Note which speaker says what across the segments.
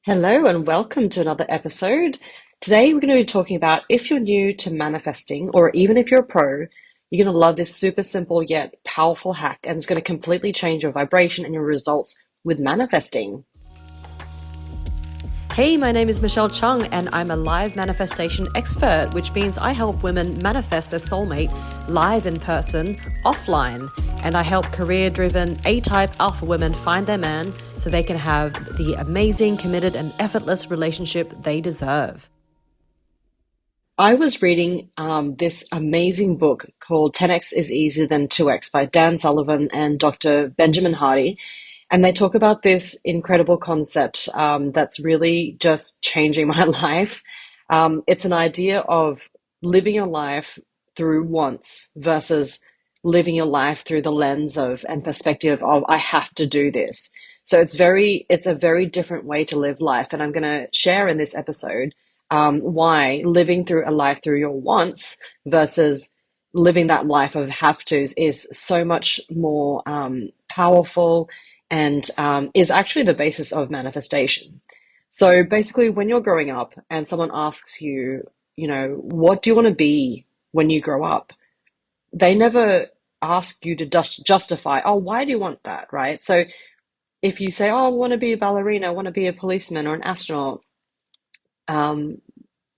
Speaker 1: Hello and welcome to another episode. Today we're going to be talking about if you're new to manifesting or even if you're a pro, you're going to love this super simple yet powerful hack and it's going to completely change your vibration and your results with manifesting.
Speaker 2: Hey, my name is Michelle Chung, and I'm a live manifestation expert, which means I help women manifest their soulmate live in person, offline. And I help career driven A type alpha women find their man so they can have the amazing, committed, and effortless relationship they deserve.
Speaker 1: I was reading this amazing book called 10x is Easier Than 2x by Dan Sullivan and Dr. Benjamin Hardy. And they talk about this incredible concept that's really just changing my life. It's an idea of living your life through wants versus living your life through the lens of and perspective of I have to do this. So it's a very different way to live life. And I'm going to share in this episode why living through a life through your wants versus living that life of have tos is so much more powerful and is actually the basis of manifestation. So basically, when you're growing up and someone asks you, what do you want to be when you grow up? They never ask you to justify, oh, why do you want that, right? So if you say, oh, I want to be a ballerina, I want to be a policeman or an astronaut, um,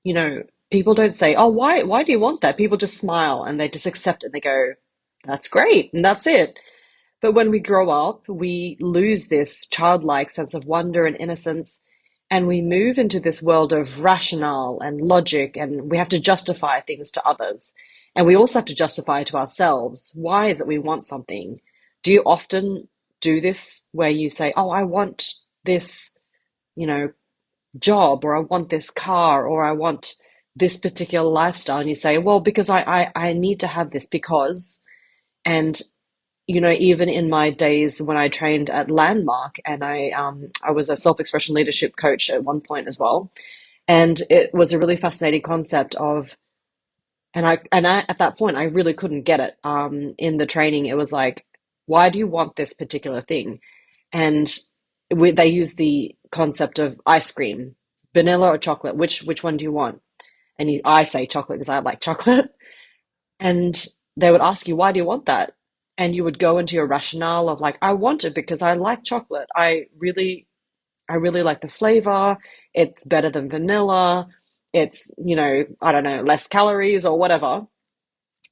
Speaker 1: you know, people don't say, oh, why do you want that? People just smile and they just accept it and they go, that's great, and that's it. But when we grow up, we lose this childlike sense of wonder and innocence, and we move into this world of rationale and logic, and we have to justify things to others. And we also have to justify to ourselves why is it we want something. Do you often do this where you say, oh, I want this, you know, job, or I want this car, or I want this particular lifestyle? And you say, well, because I need to have this because, and even in my days when I trained at Landmark, and I was a self-expression leadership coach at one point as well, and it was a really fascinating concept of, and I at that point I really couldn't get it. In the training, it was like, why do you want this particular thing? And they use the concept of ice cream, vanilla or chocolate. Which one do you want? And I say chocolate because I like chocolate. And they would ask you, why do you want that? And you would go into your rationale of like, I want it because I like chocolate. I really like the flavor. It's better than vanilla. It's, I don't know, less calories or whatever.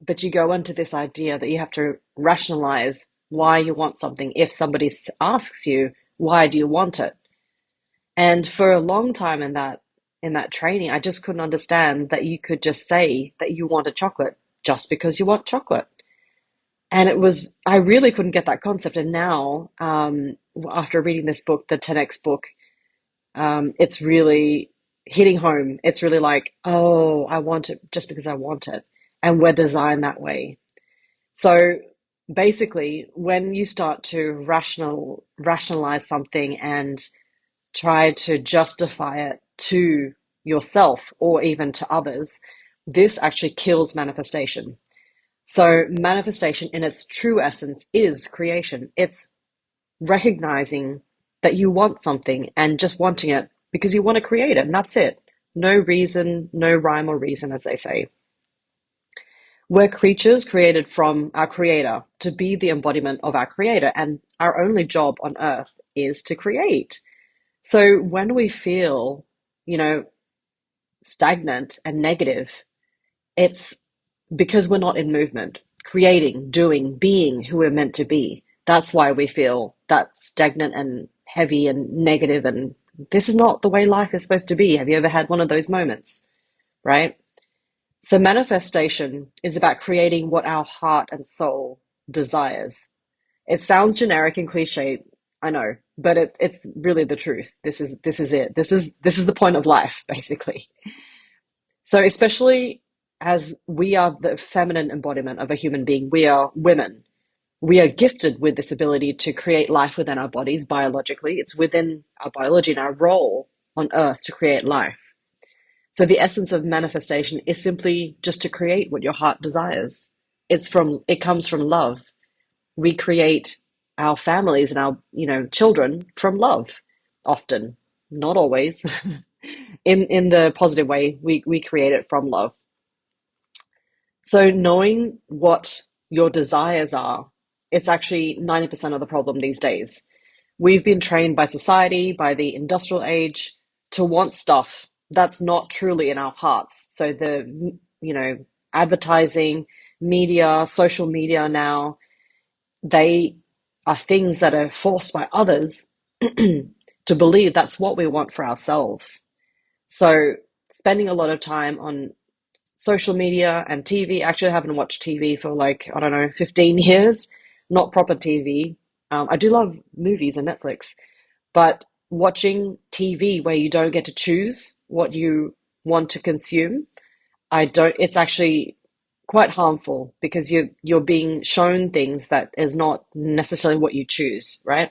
Speaker 1: But you go into this idea that you have to rationalize why you want something if somebody asks you, why do you want it? And for a long time in that training, I just couldn't understand that you could just say that you want a chocolate just because you want chocolate. And I really couldn't get that concept. And now, after reading this book, the 10X book, it's really hitting home. It's really like, oh, I want it just because I want it. And we're designed that way. So basically, when you start to rationalize something and try to justify it to yourself or even to others, this actually kills manifestation. So, manifestation in its true essence is creation. It's recognizing that you want something and just wanting it because you want to create it, and that's it. No reason, no rhyme or reason, as they say. We're creatures created from our creator to be the embodiment of our creator, and our only job on earth is to create. So, when we feel, you know, stagnant and negative, it's because we're not in movement, creating, doing, being who we're meant to be. That's why we feel that stagnant and heavy and negative, and this is not the way life is supposed to be. Have you ever had one of those moments, right? So, manifestation is about creating what our heart and soul desires. It sounds generic and cliche, I know, but it's really the truth. This is it. This is the point of life, basically. So, especially as we are the feminine embodiment of a human being, we are women. We are gifted with this ability to create life within our bodies biologically. It's within our biology and our role on earth to create life. So, the essence of manifestation is simply just to create what your heart desires. It comes from love. We create our families and our, children from love often. not always. In the positive way, we create it from love. So knowing what your desires are, it's actually 90% of the problem these days. We've been trained by society, by the industrial age, to want stuff that's not truly in our hearts. So you know, advertising, media, social media now, they are things that are forced by others to believe that's what we want for ourselves. So spending a lot of time on social media and TV. Actually, I haven't watched TV for like, I don't know, 15 years, not proper TV. I do love movies and Netflix, but watching TV where you don't get to choose what you want to consume, it's actually quite harmful because you're being shown things that is not necessarily what you choose, right?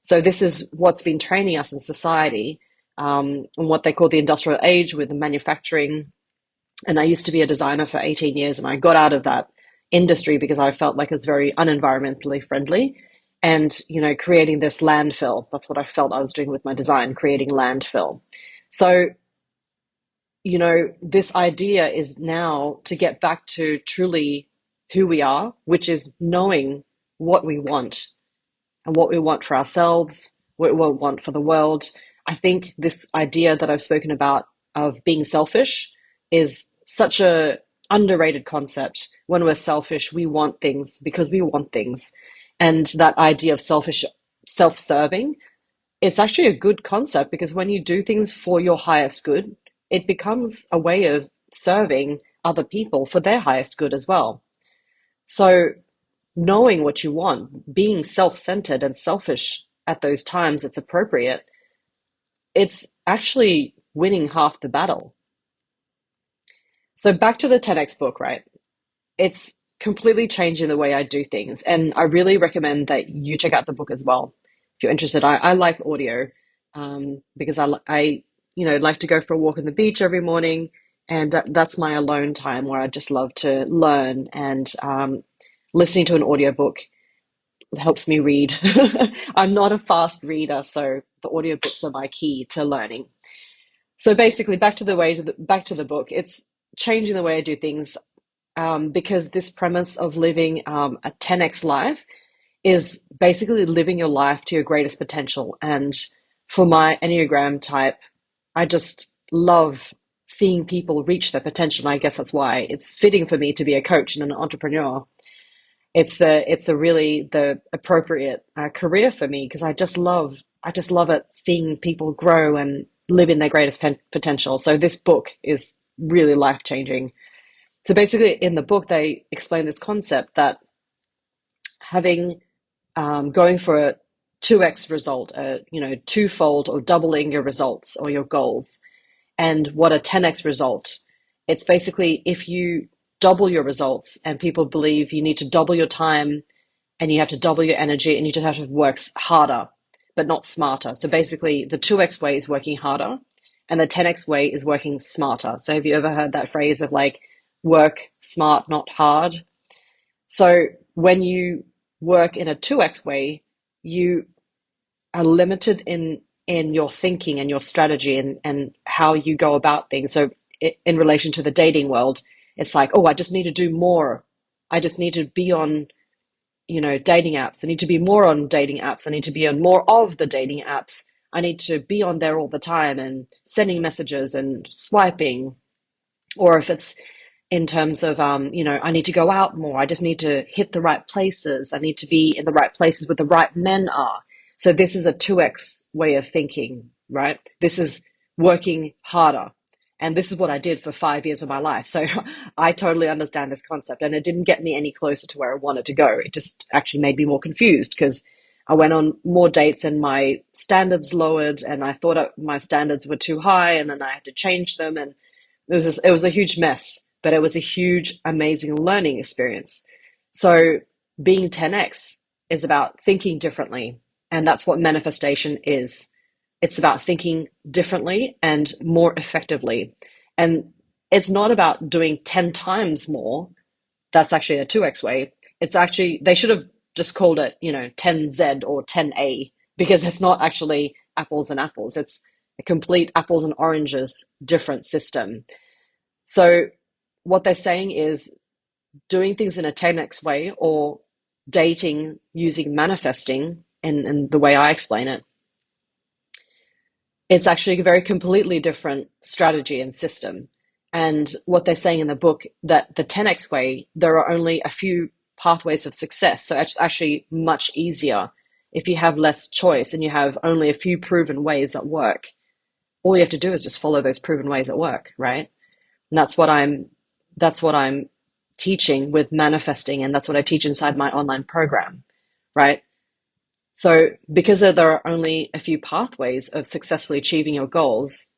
Speaker 1: So this is what's been training us in society, and what they call the industrial age with the manufacturing. And I used to be a designer for 18 years, and I got out of that industry because I felt like it's very unenvironmentally friendly. And, creating this landfill, that's what I felt I was doing with my design, creating landfill. So, this idea is now to get back to truly who we are, which is knowing what we want and what we want for ourselves, what we want for the world. I think this idea that I've spoken about of being selfish is such a underrated concept. When we're selfish, we want things because we want things. And that idea of self-serving, it's actually a good concept because when you do things for your highest good, it becomes a way of serving other people for their highest good as well. So knowing what you want, being self-centered and selfish at those times it's appropriate, it's actually winning half the battle. So back to the 10x book, right? It's completely changing the way I do things. And I really recommend that you check out the book as well. If you're interested, I like audio, because I like to go for a walk on the beach every morning. And that's my alone time where I just love to learn, and listening to an audiobook helps me read. I'm not a fast reader, so the audiobooks are my key to learning. So basically, back to the book. It's changing the way I do things, because this premise of living a 10x life is basically living your life to your greatest potential. And for my Enneagram type, I just love seeing people reach their potential. And I guess that's why it's fitting for me to be a coach and an entrepreneur. It's a really the appropriate career for me because I just love it seeing people grow and live in their greatest potential. So this book is really life changing. So basically, in the book, they explain this concept that having going for a 2x result, twofold or doubling your results or your goals, and what a 10x result. It's basically if you double your results, and people believe you need to double your time and you have to double your energy and you just have to work harder, but not smarter. So basically, the 2x way is working harder, and the 10x way is working smarter. So have you ever heard that phrase of like, work smart, not hard? So when you work in a 2x way, you are limited in your thinking and your strategy and how you go about things. So in relation to the dating world, it's like, oh, I just need to do more. I just need to be on, dating apps. I need to be more on dating apps. I need to be on more of the dating apps. I need to be on there all the time and sending messages and swiping. Or if it's in terms of, I need to go out more. I just need to hit the right places. I need to be in the right places where the right men are. So this is a 2x way of thinking, right? This is working harder. And this is what I did for 5 years of my life. So I totally understand this concept. And it didn't get me any closer to where I wanted to go. It just actually made me more confused because I went on more dates and my standards lowered, and I thought my standards were too high, and then I had to change them. And it was a huge mess, but it was a huge, amazing learning experience. So being 10x is about thinking differently. And that's what manifestation is. It's about thinking differently and more effectively. And it's not about doing 10 times more. That's actually a 2x way. It's actually, they should have just called it, 10Z or 10A, because it's not actually apples and apples. It's a complete apples and oranges different system. So what they're saying is doing things in a 10x way or dating using manifesting, and the way I explain it, it's actually a very completely different strategy and system. And what they're saying in the book, that the 10x way, there are only a few pathways of success. So it's actually much easier if you have less choice and you have only a few proven ways that work. All you have to do is just follow those proven ways that work, right? And that's what I'm teaching with manifesting, and that's what I teach inside my online program, right? So because there are only a few pathways of successfully achieving your goals,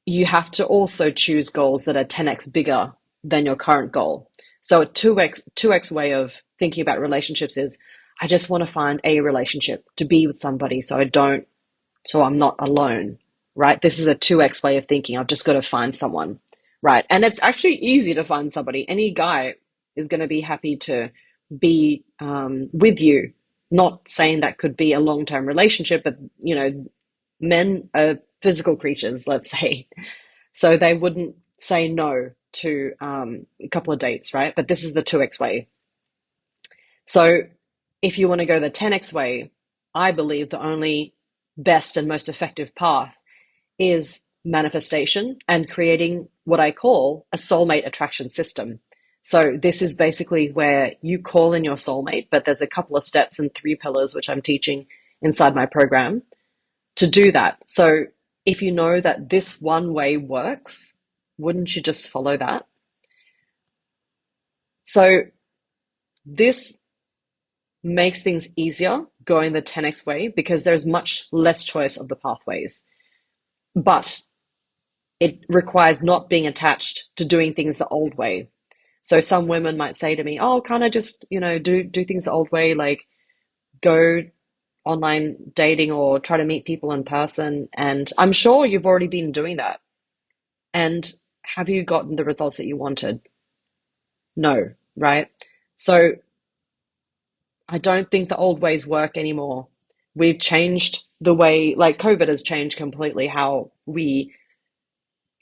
Speaker 1: you have to also choose goals that are 10x bigger than your current goal. So a 2x way of thinking about relationships is, I just want to find a relationship to be with somebody so I'm not alone, right? This is a 2x way of thinking. I've just got to find someone, right? And it's actually easy to find somebody. Any guy is going to be happy to be with you. Not saying that could be a long-term relationship, but men are physical creatures, let's say, so they wouldn't say no to a couple of dates, right? But this is the 2x way. So if you want to go the 10x way, I believe the only best and most effective path is manifestation and creating what I call a soulmate attraction system. So this is basically where you call in your soulmate, but there's a couple of steps and 3 pillars, which I'm teaching inside my program to do that. So if you know that this one way works, wouldn't you just follow that? So this makes things easier going the 10x way because there's much less choice of the pathways. But it requires not being attached to doing things the old way. So some women might say to me, "Oh, can't I just, do things the old way, like go online dating or try to meet people in person?" And I'm sure you've already been doing that. And have you gotten the results that you wanted? No, right? So I don't think the old ways work anymore. We've changed the way, like COVID has changed completely how we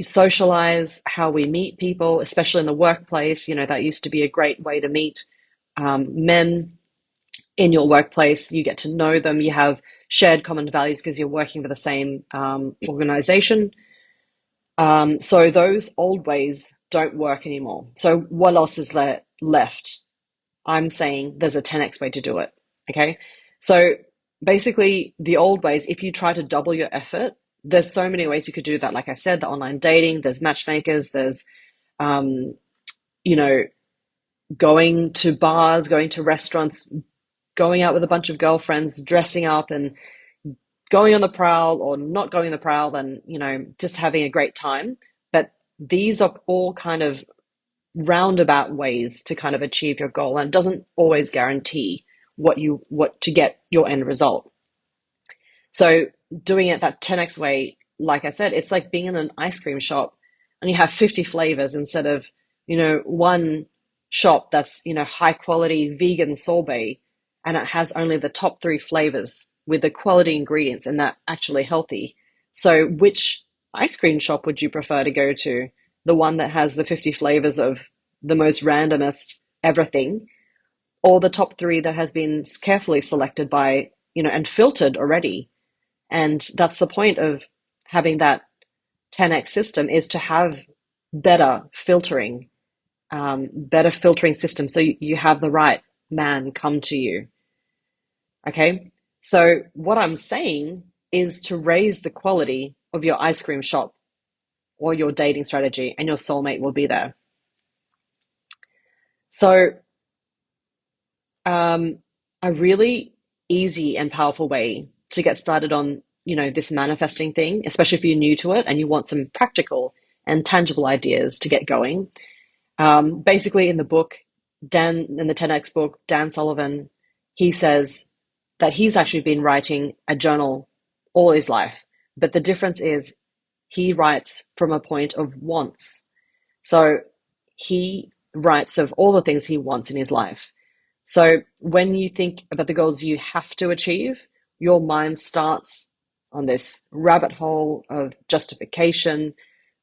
Speaker 1: socialize, how we meet people, especially in the workplace. That used to be a great way to meet men in your workplace. You get to know them, you have shared common values because you're working for the same organization. So those old ways don't work anymore. So what else is left? I'm saying there's a 10x way to do it. Okay. So basically, the old ways, if you try to double your effort, there's so many ways you could do that. Like I said, the online dating, there's matchmakers, there's, um, you know, going to bars, going to restaurants, going out with a bunch of girlfriends, dressing up and going on the prowl, or not going on the prowl and, just having a great time. But these are all kind of roundabout ways to kind of achieve your goal, and it doesn't always guarantee what to get your end result. So doing it that 10x way, like I said, it's like being in an ice cream shop and you have 50 flavors instead of, one shop that's, high quality vegan sorbet, and it has only the top 3 flavors with the quality ingredients and that actually healthy. So which ice cream shop would you prefer to go to? The one that has the 50 flavors of the most randomest everything, or the top 3 that has been carefully selected by, and filtered already? And that's the point of having that 10x system, is to have better filtering, better filtering system, so you have the right man come to you. Okay. So what I'm saying is to raise the quality of your ice cream shop or your dating strategy, and your soulmate will be there. So a really easy and powerful way to get started on, this manifesting thing, especially if you're new to it and you want some practical and tangible ideas to get going. Basically, in the book, in the 10X book, Dan Sullivan, he says that he's actually been writing a journal all his life. But the difference is he writes from a point of wants. So he writes of all the things he wants in his life. So when you think about the goals you have to achieve, your mind starts on this rabbit hole of justification,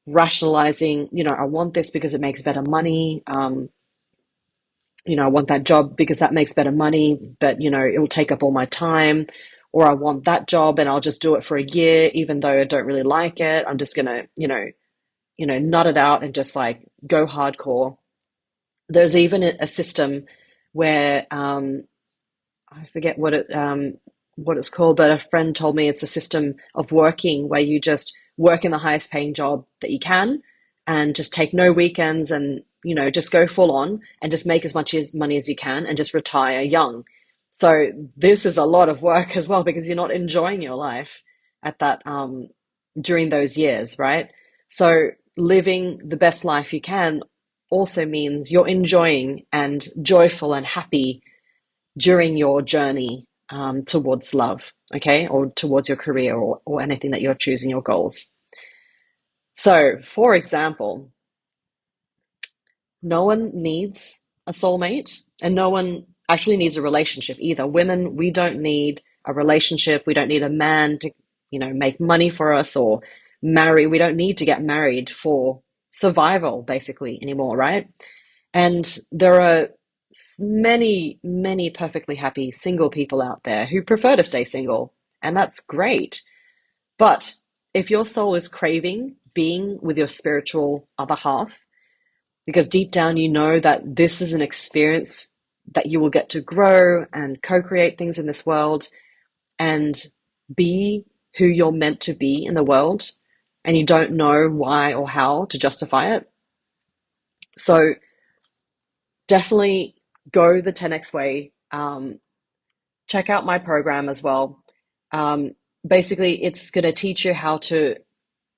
Speaker 1: rationalizing, I want this because it makes better money. I want that job because that makes better money, but it will take up all my time. Or I want that job and I'll just do it for a year, even though I don't really like it. I'm just gonna, nut it out and just like go hardcore. There's even a system where I forget what it's called, but a friend told me it's a system of working where you just work in the highest paying job that you can and just take no weekends and just go full on and just make as much money as you can and just retire young. So this is a lot of work as well because you're not enjoying your life at that during those years, right? So living the best life you can also means you're enjoying and joyful and happy during your journey towards love, okay, or towards your career or anything that you're choosing, your goals. So, for example, no one needs a soulmate and no one actually needs a relationship either. Women, we don't need a relationship. We don't need a man to, make money for us or marry. We don't need to get married for survival, basically, anymore, right? And there are many, many perfectly happy single people out there who prefer to stay single, and that's great. But if your soul is craving being with your spiritual other half, because deep down you know that this is an experience that you will get to grow and co-create things in this world and be who you're meant to be in the world, and you don't know why or how to justify it. So definitely go the 10x way. Check out my program as well. Um, Basically, it's going to teach you how to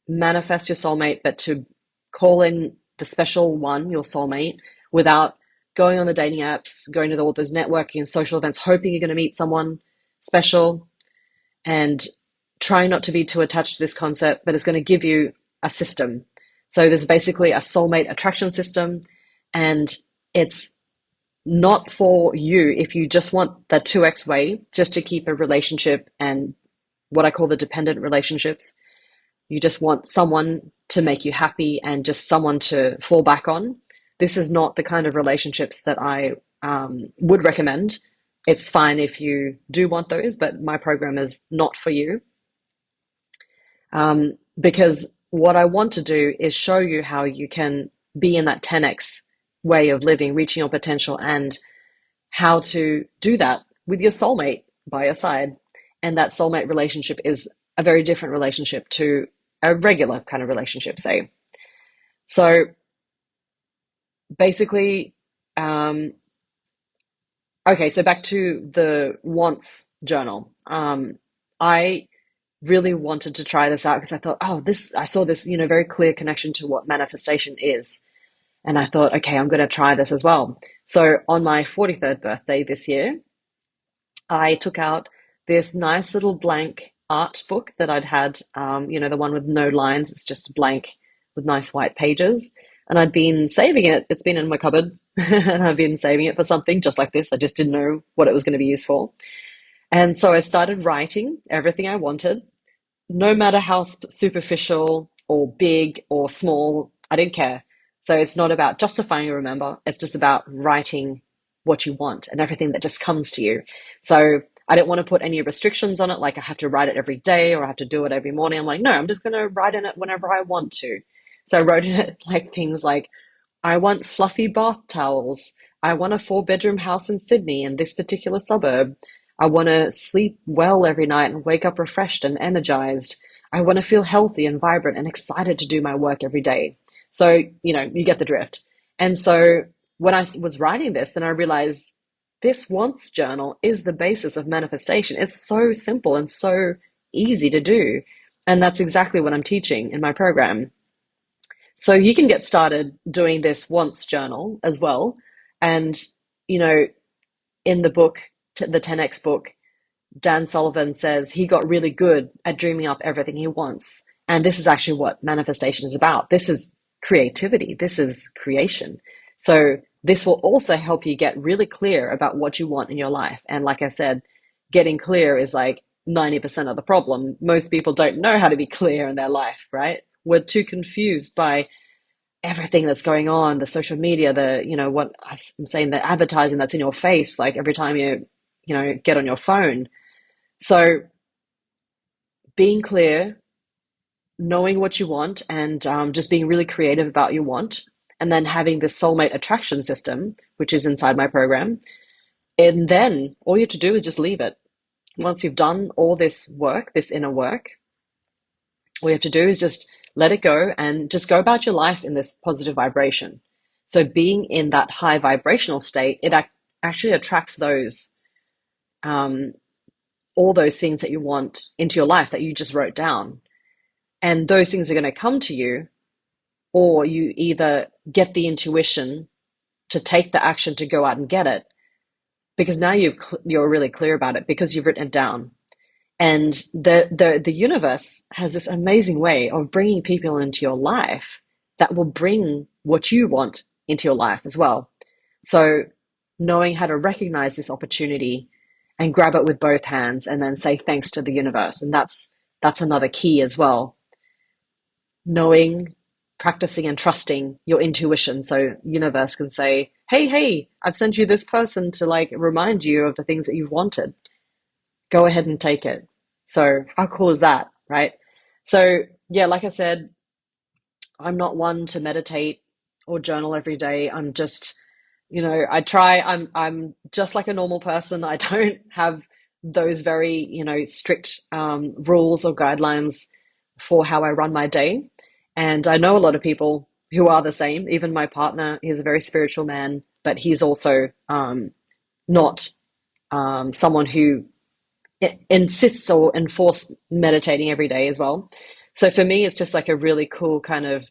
Speaker 1: manifest your soulmate, but to call in the special one, your soulmate, without going on the dating apps, going to all those networking and social events, hoping you're going to meet someone special, and try not to be too attached to this concept, but it's going to give you a system. So there's basically a soulmate attraction system, and it's not for you if you just want the 2x way, just to keep a relationship and what I call the dependent relationships. You just want someone to make you happy and just someone to fall back on. This is not the kind of relationships that I would recommend. It's fine if you do want those, but my program is not for you. Because what I want to do is show you how you can be in that 10x way of living, reaching your potential, and how to do that with your soulmate by your side. And that soulmate relationship is a very different relationship to a regular kind of relationship, say. So basically, okay, so back to the wants journal. I really wanted to try this out because I thought, I saw this, very clear connection to what manifestation is. And I thought, okay, I'm going to try this as well. So on my 43rd birthday this year, I took out this nice little blank art book that I'd had, the one with no lines. It's just blank with nice white pages. And I'd been saving it. It's been in my cupboard and I've been saving it for something just like this. I just didn't know what it was going to be used for. And so I started writing everything I wanted, no matter how superficial or big or small, I didn't care. So it's not about justifying, remember, it's just about writing what you want and everything that just comes to you. So I didn't want to put any restrictions on it, like I have to write it every day or I have to do it every morning. I'm like, no, I'm just going to write in it whenever I want to. So I wrote in it like things like, I want fluffy bath towels. I want a 4-bedroom house in Sydney in this particular suburb. I want to sleep well every night and wake up refreshed and energized. I want to feel healthy and vibrant and excited to do my work every day. So, you get the drift. And so when I was writing this, then I realized this wants journal is the basis of manifestation. It's so simple and so easy to do. And that's exactly what I'm teaching in my program. So you can get started doing this wants journal as well. And, in the book, the 10X book, Dan Sullivan says he got really good at dreaming up everything he wants. And this is actually what manifestation is about. This is creativity. This is creation. So this will also help you get really clear about what you want in your life. And like I said, getting clear is like 90% of the problem. Most people don't know how to be clear in their life, right? We're too confused by everything that's going on, the social media, the, what I'm saying, the advertising that's in your face, like every time you get on your phone. So being clear, knowing what you want, and just being really creative about your want, and then having this soulmate attraction system, which is inside my program. And then all you have to do is just leave it. Once you've done all this work, this inner work, all you have to do is just let it go and just go about your life in this positive vibration. So being in that high vibrational state, it actually attracts um, all those things that you want into your life that you just wrote down. And those things are going to come to you, or you either get the intuition to take the action to go out and get it, because now you're really clear about it because you've written it down. And the universe has this amazing way of bringing people into your life that will bring what you want into your life as well. So knowing how to recognize this opportunity and grab it with both hands and then say thanks to the universe. And that's another key as well. Knowing, practicing and trusting your intuition, so universe can say, hey, I've sent you this person to like remind you of the things that you've wanted. Go ahead and take it. So how cool is that, right? So yeah, like I said, I'm not one to meditate or journal every day. I'm just, I try. I'm just like a normal person. I don't have those very, strict rules or guidelines for how I run my day. And I know a lot of people who are the same. Even my partner, he's a very spiritual man, but he's also not someone who insists or enforce meditating every day as well. So for me, it's just like a really cool kind of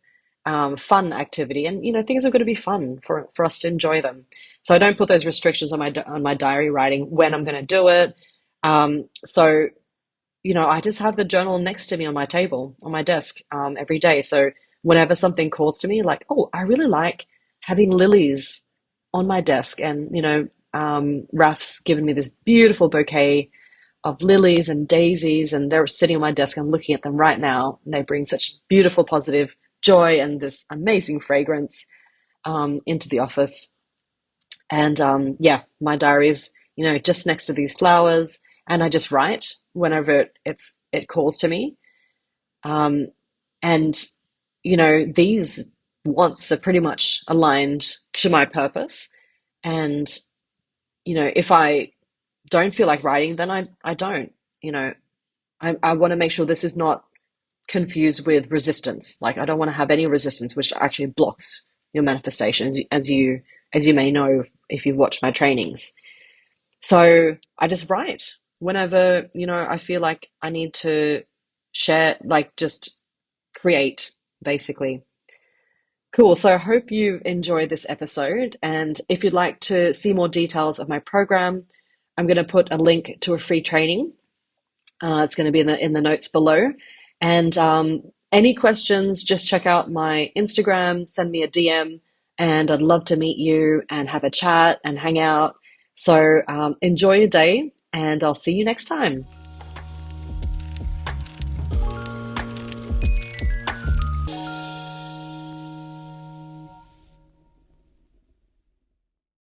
Speaker 1: fun activity, and things are going to be fun for us to enjoy them. So I don't put those restrictions on my diary writing when I'm going to do it. So I just have the journal next to me on my table, on my desk, every day. So whenever something calls to me, like, oh, I really like having lilies on my desk, and Raf's given me this beautiful bouquet of lilies and daisies, and they're sitting on my desk. I'm looking at them right now, and they bring such beautiful, positive joy and this amazing fragrance into the office. And yeah, my diary is, just next to these flowers, and I just write whenever it calls to me. Um, and these wants are pretty much aligned to my purpose. And if I don't feel like writing, then I don't. You know, I want to make sure this is not confused with resistance. Like I don't want to have any resistance, which actually blocks your manifestation, as you may know if you've watched my trainings. So I just write whenever I feel like I need to share, like just create, basically. Cool. So I hope you enjoyed this episode. And if you'd like to see more details of my program, I'm going to put a link to a free training. It's going to be in the notes below. And any questions, just check out my Instagram, send me a DM, and I'd love to meet you and have a chat and hang out. So enjoy your day, and I'll see you next time.